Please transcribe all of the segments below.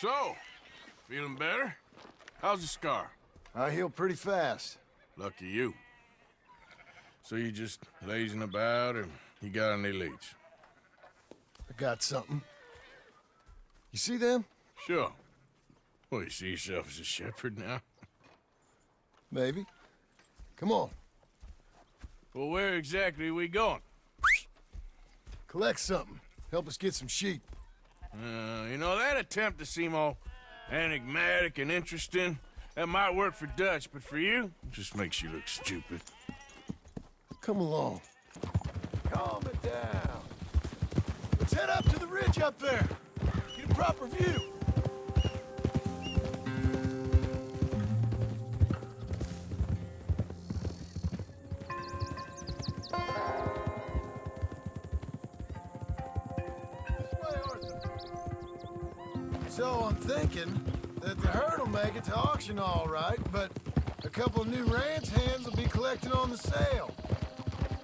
So, feeling better? How's the scar? I heal pretty fast. Lucky you. So you just lazing about, or you got any leads? I got something. You see them? Sure. Well, you see yourself as a shepherd now? Maybe. Come on. Well, where exactly are we going? Collect something. Help us get some sheep. You know, that attempt to seem all enigmatic and interesting, that might work for Dutch, but for you, it just makes you look stupid. Come along. Calm it down. Let's head up to the ridge up there. Get a proper view. So I'm thinking that the herd will make it to auction all right, but a couple of new ranch hands will be collecting on the sale.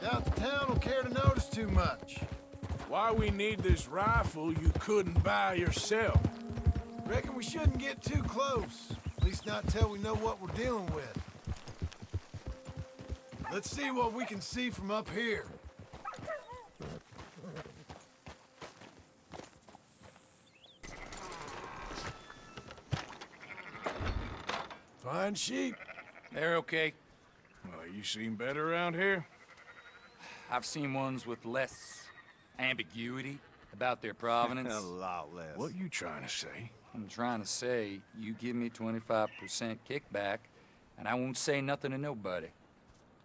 Doubt the town will care to notice too much. Why we need this rifle you couldn't buy yourself? Reckon we shouldn't get too close. At least not till we know what we're dealing with. Let's see what we can see from up here. Fine sheep. They're okay. Well, you seem better around here? I've seen ones with less ambiguity about their provenance. A lot less. What you trying to say? I'm trying to say, you give me 25% kickback, and I won't say nothing to nobody.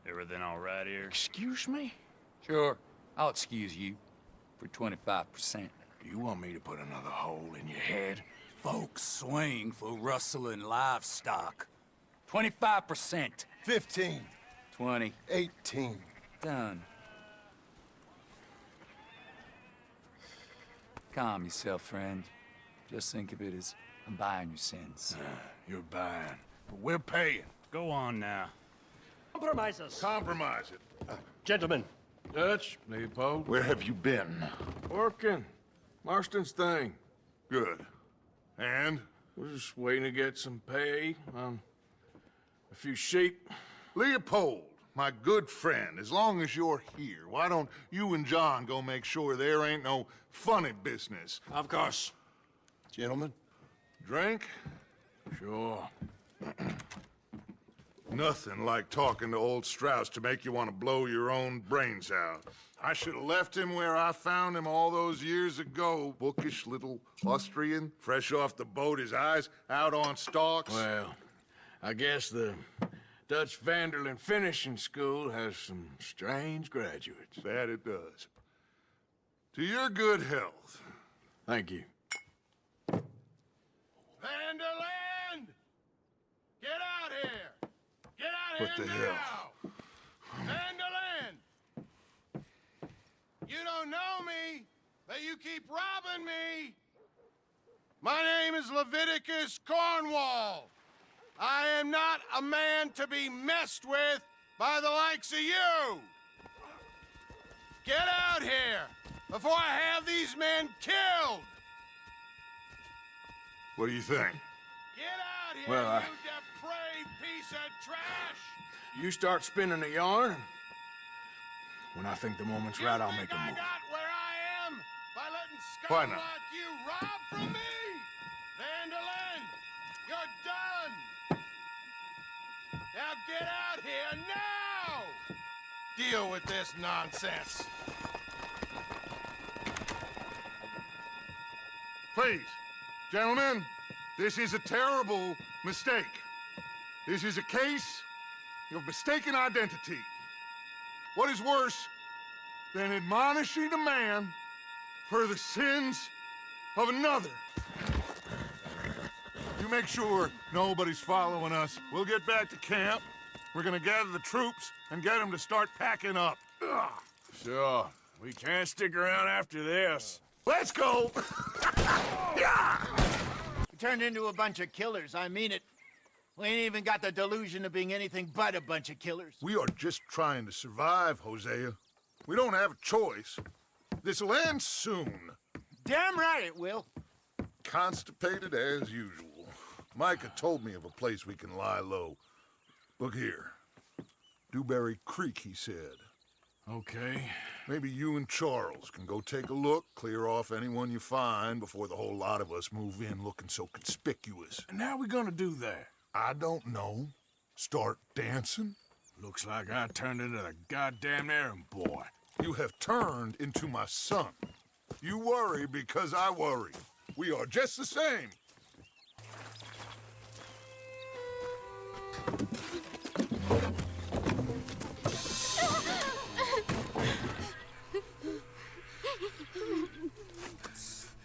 Everything all right here? Excuse me? Sure, I'll excuse you for 25%. You want me to put another hole in your head? Folks swing for rustling livestock. 25%. 15. 20. 18. Done. Calm yourself, friend. Just think of it as I'm buying your sins. You're buying, but we're paying. Go on now. Compromises. Compromise it. Gentlemen, Dutch, Leopold. Where have you been? Working. Marston's thing. Good. And? We're just waiting to get some pay on a few sheep. Leopold, my good friend, as long as you're here, why don't you and John go make sure there ain't no funny business? Of course. Gentlemen. Drink? Sure. Nothing like talking to old Strauss to make you want to blow your own brains out. I should have left him where I found him all those years ago. Bookish little Austrian, fresh off the boat, his eyes out on stalks. Well, I guess the Dutch Vanderlyn Finishing School has some strange graduates. That it does. To your good health. Thank you. Vanderland! Get out here! Get out What here the now! hell? Vanderland! You don't know me, but you keep robbing me! My name is Leviticus Cornwall. I am not a man to be messed with by the likes of you! Get out here before I have these men killed! What do you think? Get out here, Well, you depraved piece of trash! You start spinning the yarn, and when I think the moment's right, I'll make a I move. got where I am by letting Why scum not? like you rob from me! Vanderlyn, you're done! Now get out here now! Deal with this nonsense. Please, gentlemen, this is a terrible mistake. This is a case of mistaken identity. What is worse than admonishing a man for the sins of another? You make sure nobody's following us. We'll get back to camp. We're gonna gather the troops and get them to start packing up. Ugh. Sure. We can't stick around after this. Let's go! We turned into a bunch of killers, I mean it. We ain't even got the delusion of being anything but a bunch of killers. We are just trying to survive, Hosea. We don't have a choice. This'll end soon. Damn right it will. constipated as usual. Micah told me of a place we can lie low. Look here. Dewberry Creek, he said. Okay. Maybe you and Charles can go take a look, clear off anyone you find before the whole lot of us move in looking so conspicuous. And how we gonna do that? I don't know. Start dancing? Looks like I turned into the goddamn errand boy. You have turned into my son. You worry because I worry. We are just the same.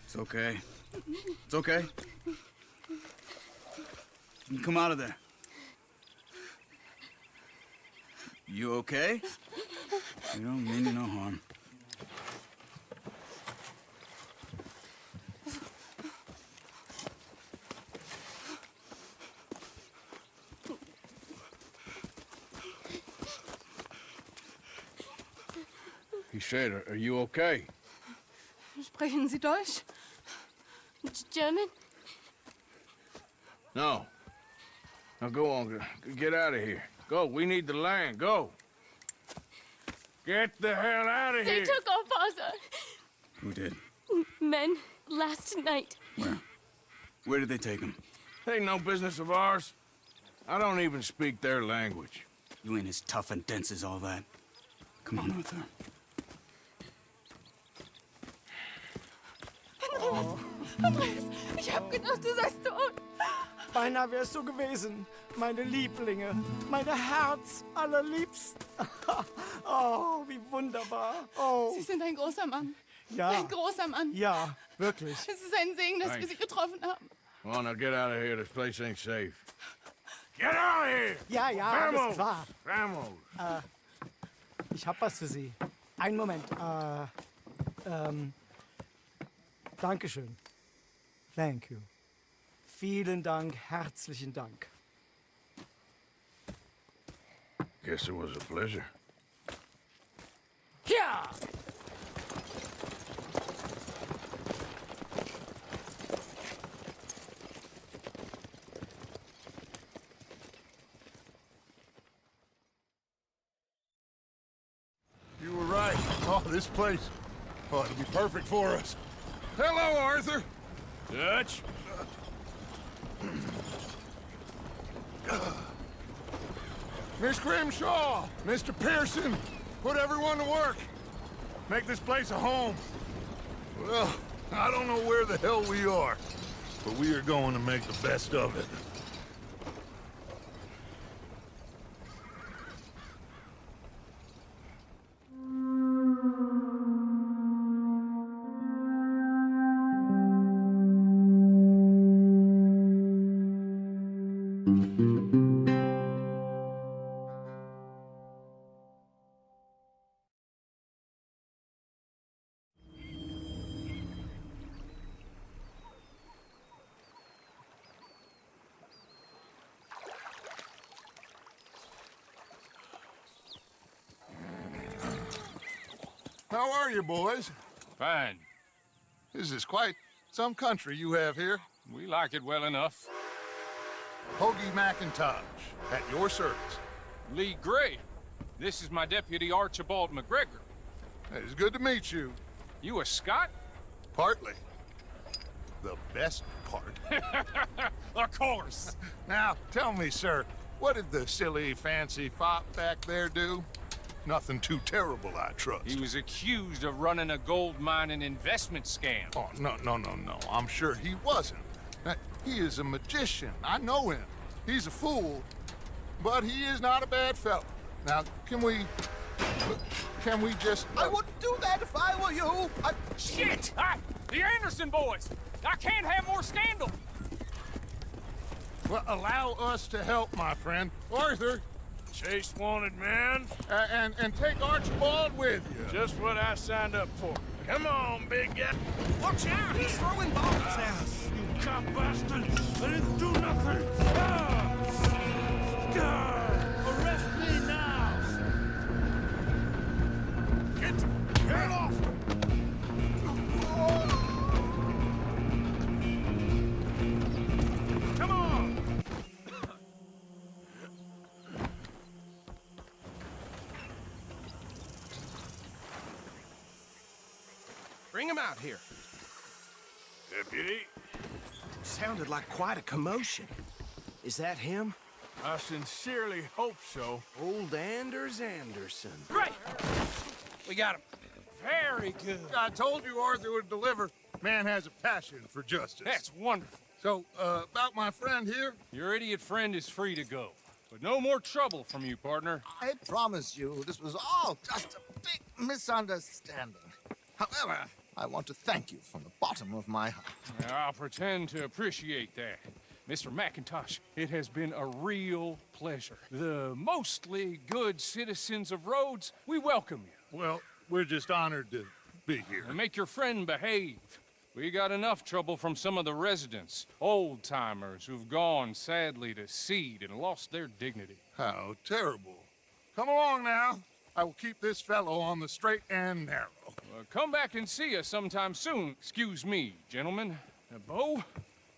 It's okay. It's okay. You come out of there. You okay? You don't mean you no harm. He said, are you okay? Sprechen Sie Deutsch? German? No. Now go on, get out of here. Go, we need the land, go. Get the hell out of They here. took our father. Who did? Men, last night. Where? Where did they take him? Ain't no business of ours. I don't even speak their language. You ain't as tough and dense as all that. Come on, Arthur. Andreas, ich hab gedacht, du seist tot. Beinahe wärst du gewesen. Meine Lieblinge. Meine Herz allerliebsten. Oh, wie wunderbar. Oh, Sie sind ein großer Mann. ja. Ein großer Mann. Ja, wirklich. Es ist ein Segen, dass wir Thanks. Sie getroffen haben. Come on, now get out of here. This place ain't safe. Get out of here! Ja, ja, alles Vamos! klar. Vamos! Ich hab was für Sie. Einen Moment. Dankeschön. Thank you. Vielen Dank, herzlichen Dank. Guess it was a pleasure. Ja! You were right. Oh, this place ought to be perfect for us. Hello, Arthur. Dutch? Miss Grimshaw, Mr. Pearson, put everyone to work. Make this place a home. Well, I don't know where the hell we are, but we are going to make the best of it. How are you, boys? Fine. This is quite some country you have here. We like it well enough. Hoagie McIntosh, at your service. Lee Gray. This is my deputy Archibald McGregor. It's good to meet you. You a Scot? Partly. The best part. Of course. Now, tell me, sir, what did the silly, fancy fop back there do? Nothing too terrible, I trust. He was accused of running a gold mining investment scam. Oh, no. I'm sure he wasn't. He is a magician. I know him. He's a fool, but he is not a bad fellow. Now, can we just... I wouldn't do that if I were you. Shit! The Anderson boys! I can't have more scandal! Well, allow us to help, my friend. Arthur, Chase wanted man. and take Archibald with you. Just what I signed up for. Come on, big guy. Watch out! He's throwing bombs at us! You cop bastard! I didn't do nothing! Arrest me now! Get off! Bring him out here. Deputy, Sounded like quite a commotion. Is that him? I sincerely hope so. Old Anders Anderson. Great! We got him. Very good. I told you Arthur would deliver. Man has a passion for justice. That's wonderful. So, about my friend here? Your idiot friend is free to go. But no more trouble from you, partner. I promise you, this was all just a big misunderstanding. However, I want to thank you from the bottom of my heart. I'll pretend to appreciate that. Mr. McIntosh, it has been a real pleasure. The mostly good citizens of Rhodes, we welcome you. Well, we're just honored to be here. And make your friend behave. We got enough trouble from some of the residents, old-timers who've gone, sadly, to seed and lost their dignity. How terrible. Come along now. I will keep this fellow on the straight and narrow. Come back and see us sometime soon. Excuse me, gentlemen. Bo,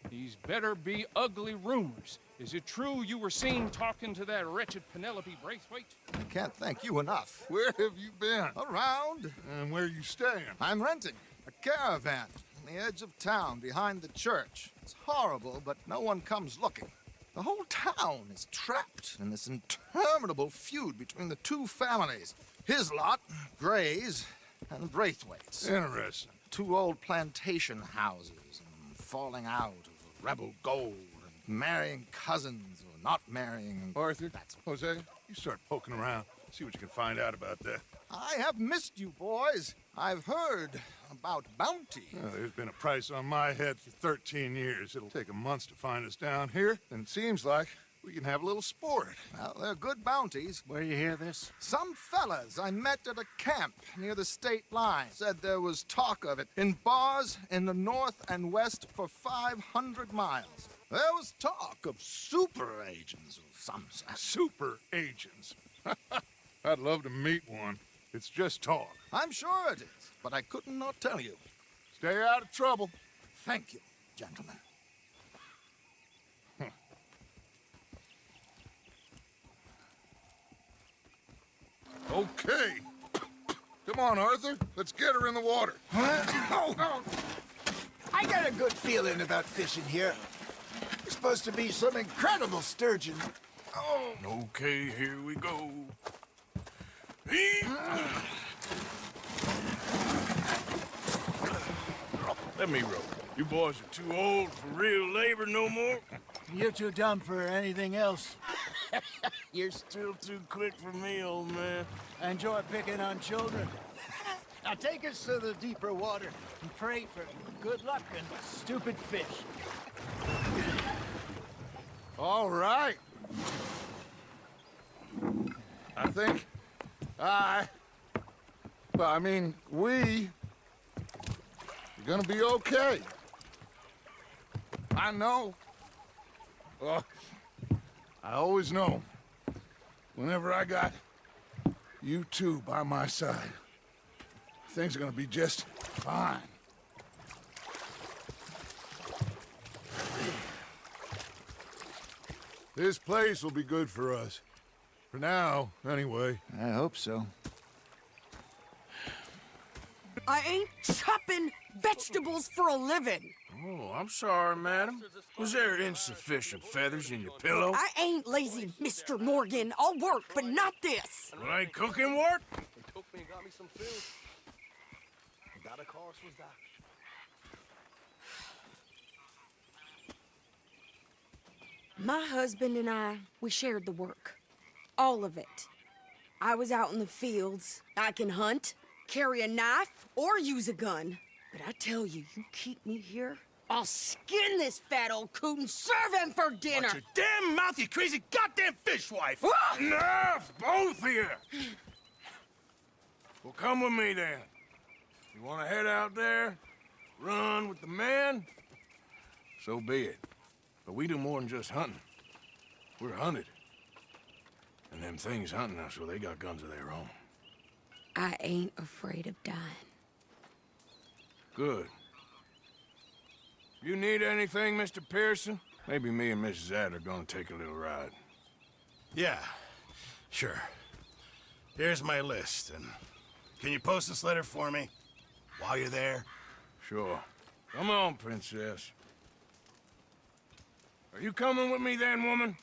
these better be ugly rumors. Is it true you were seen talking to that wretched Penelope Braithwaite? I can't thank you enough. Where have you been? Around. And where are you staying? I'm renting a caravan on the edge of town behind the church. It's horrible, but no one comes looking. The whole town is trapped in this interminable feud between the two families. His lot, Gray's, and Braithwaite's. Interesting. Two old plantation houses, and falling out of rebel gold, and marrying cousins or not marrying. Arthur, Jose, you start poking around. See what you can find out about that. I have missed you, boys. I've heard about bounty. Well, there's been a price on my head for 13 years. It'll take a month to find us down here, and it seems like we can have a little sport. Well, they're good bounties. Where you hear this? Some fellas I met at a camp near the state line said there was talk of it in bars in the north and west for 500 miles. There was talk of super agents of some sort. Super agents. I'd love to meet one. It's just talk. I'm sure it is, but I could not tell you. Stay out of trouble. Thank you, gentlemen. Okay. Come on, Arthur. Let's get her in the water. I got a good feeling about fishing here. There's supposed to be some incredible sturgeon. Okay, here we go. Let me row. You boys are too old for real labor no more. You're too dumb for anything else. You're still too quick for me, old man. I enjoy picking on children. Now take us to the deeper water and pray for good luck and stupid fish. All right. I think we are gonna be okay. I know. I always know. Whenever I got you two by my side, things are gonna be just fine. This place will be good for us. For now, anyway. I hope so. I ain't chopping vegetables for a living. Oh, I'm sorry, madam. Was there insufficient feathers in your pillow? I ain't lazy, Mr. Morgan. I'll work, but not this. Well, ain't cooking work? They took me and got me some food. That, of course, was that. My husband and I, we shared the work. All of it. I was out in the fields. I can hunt, carry a knife, or use a gun. But I tell you, you keep me here, I'll skin this fat old coot and serve him for dinner. Watch your damn mouth, you crazy goddamn fishwife! Ah! Enough, both of you! Well, come with me then. You want to head out there, run with the men? So be it. But we do more than just hunting. We're hunted. And them things hunting us, so they got guns of their own. I ain't afraid of dying. Good. You need anything, Mr. Pearson? Maybe me and Mrs. Adler are gonna take a little ride. Yeah, sure. Here's my list, and can you post this letter for me? while you're there? Sure. Come on, princess. Are you coming with me then, woman?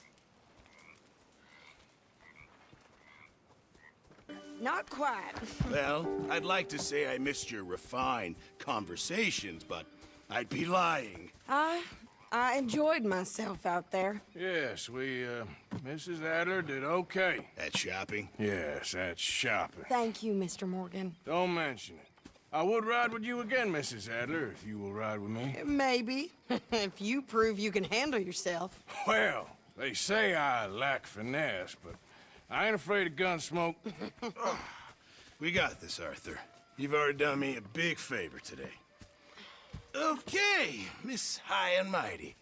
Not quite. Well, I'd like to say I missed your refined conversations, but I'd be lying. I enjoyed myself out there. Yes, Mrs. Adler did okay. At shopping? Yes, that's shopping. Thank you, Mr. Morgan. Don't mention it. I would ride with you again, Mrs. Adler, if you will ride with me. Maybe. If you prove you can handle yourself. Well, they say I lack finesse, but I ain't afraid of gun smoke. We got this, Arthur. You've already done me a big favor today. Okay, Miss High and Mighty.